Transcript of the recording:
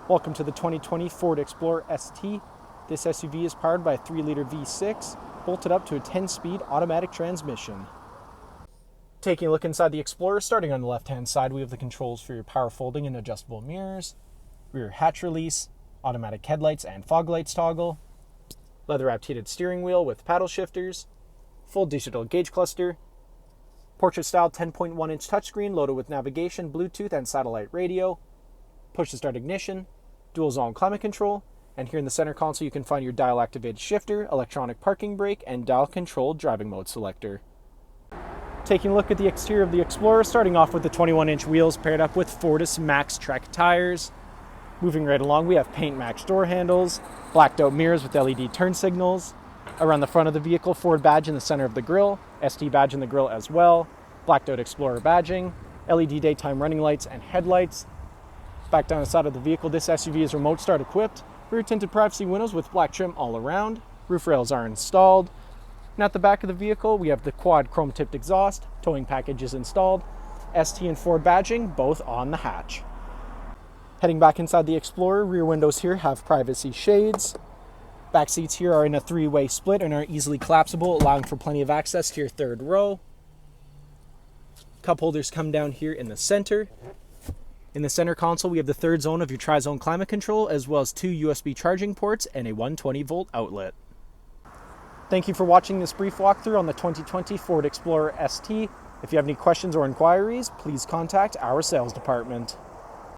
Welcome to the 2020 Ford Explorer ST. This SUV is powered by a 3-liter V6, bolted up to a 10-speed automatic transmission. Taking a look inside the Explorer, starting on the left-hand side, we have the controls for your power folding and adjustable mirrors, rear hatch release, automatic headlights and fog lights toggle, leather-wrapped heated steering wheel with paddle shifters, full digital gauge cluster, portrait-style 10.1-inch touchscreen loaded with navigation, Bluetooth, and satellite radio, push-to-start ignition, dual-zone climate control, and here in the center console you can find your dial-activated shifter, electronic parking brake, and dial-controlled driving mode selector. Taking a look at the exterior of the Explorer, starting off with the 21-inch wheels paired up with Fortis Max Trek tires. Moving right along, we have paint-matched door handles, blacked-out mirrors with LED turn signals. Around the front of the vehicle, Ford badge in the center of the grille, ST badge in the grille as well, blacked-out Explorer badging, LED daytime running lights and headlights. Back down the side of the vehicle, this SUV is remote start equipped, rear tinted privacy windows with black trim all around, roof rails are installed, and at the back of the vehicle we have the quad chrome tipped exhaust, towing package is installed, ST and Ford badging both on the hatch. Heading back inside the Explorer, rear windows here have privacy shades. Back seats here are in a 3-way split and are easily collapsible, allowing for plenty of access to your third row. Cup holders come down here in the center. In the center console, we have the third zone of your tri-zone climate control, as well as 2 USB charging ports and a 120-volt outlet. Thank you for watching this brief walkthrough on the 2020 Ford Explorer ST. If you have any questions or inquiries, please contact our sales department.